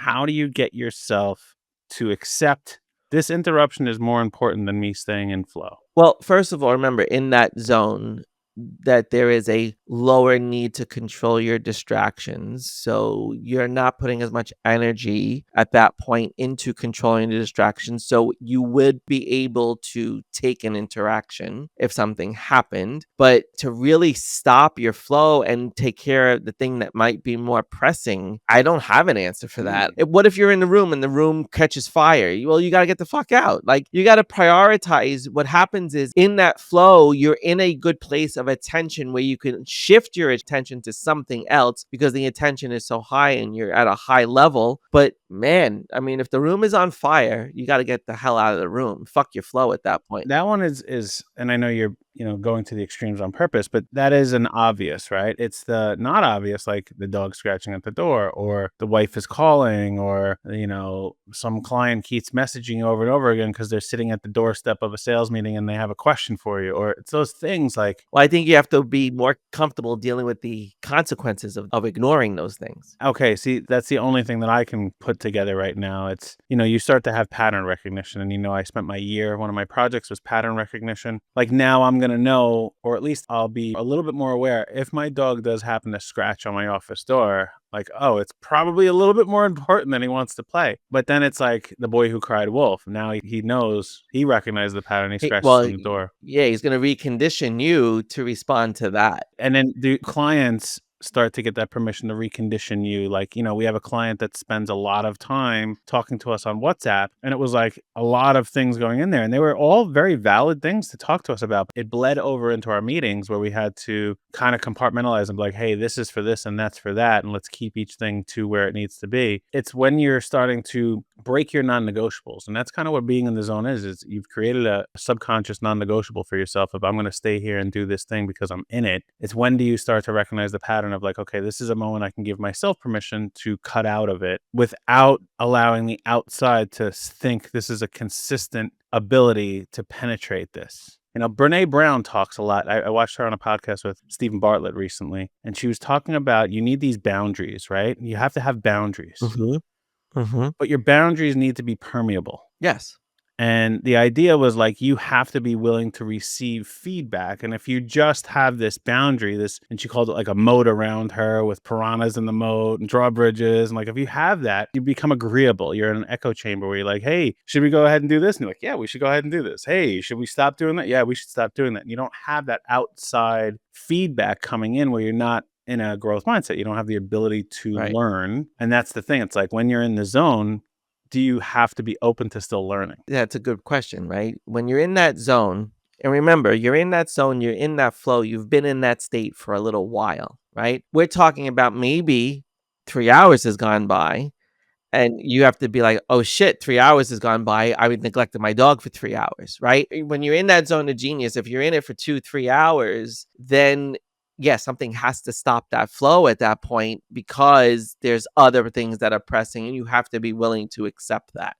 how do you get yourself to accept this interruption is more important than me staying in flow? Well, first of all, remember in that zone that there is a lower need to control your distractions. So you're not putting as much energy at that point into controlling the distractions. So you would be able to take an interaction if something happened, but to really stop your flow and take care of the thing that might be more pressing, I don't have an answer for that. What if you're in the room and the room catches fire? Well, you got to get the fuck out. Like, you got to prioritize. What happens is in that flow, you're in a good place of attention where you can shift your attention to something else because the attention is so high and you're at a high level. But man, I mean, if the room is on fire, you got to get the hell out of the room. Fuck your flow at that point. That one is, and I know you're, going to the extremes on purpose, but that is an obvious, right? It's the not obvious, like the dog scratching at the door, or the wife is calling, or, some client keeps messaging you over and over again because they're sitting at the doorstep of a sales meeting and they have a question for you, or it's those things like, Well, I think you have to be more comfortable dealing with the consequences of ignoring those things. okay, see, that's the only thing that I can put together right now. It's, you start to have pattern recognition. And, I spent my year, one of my projects was pattern recognition. Like, now I'm going to know, or at least I'll be a little bit more aware if my dog does happen to scratch on my office door, like, oh, it's probably a little bit more important than he wants to play. But then it's like the boy who cried wolf. Now he knows, he recognized the pattern. He scratches on the door. Yeah, he's going to recondition you to respond to that. And then the clients start to get that permission to recondition you. Like, we have a client that spends a lot of time talking to us on WhatsApp, and it was like a lot of things going in there, and they were all very valid things to talk to us about. It bled over into our meetings where we had to kind of compartmentalize and be like, hey, this is for this and that's for that, and let's keep each thing to where it needs to be. It's when you're starting to break your non-negotiables, and that's kind of what being in the zone is you've created a subconscious non-negotiable for yourself of, I'm going to stay here and do this thing because I'm in it. It's when do you start to recognize the pattern of like, okay, this is a moment I can give myself permission to cut out of it without allowing the outside to think this is a consistent ability to penetrate this. Brene Brown talks a lot. I watched her on a podcast with Stephen Bartlett recently, and she was talking about you need these boundaries, right? You have to have boundaries, but your boundaries need to be permeable. Yes. And the idea was like, you have to be willing to receive feedback. And if you just have this boundary, and she called it like a moat around her with piranhas in the moat and drawbridges. And like, if you have that, you become agreeable. You're in an echo chamber where you're like, hey, should we go ahead and do this? And you're like, yeah, we should go ahead and do this. Hey, should we stop doing that? Yeah, we should stop doing that. And you don't have that outside feedback coming in where you're not in a growth mindset. You don't have the ability to learn. And that's the thing. It's like when you're in the zone, do you have to be open to still learning? That's a good question, right? When you're in that zone, and remember, you're in that zone, you're in that flow, you've been in that state for a little while, right? We're talking about maybe 3 hours has gone by, and you have to be like, oh shit, 3 hours has gone by. I would neglected my dog for 3 hours, right? When you're in that zone of genius, if you're in it for 2-3 hours, then something has to stop that flow at that point because there's other things that are pressing and you have to be willing to accept that.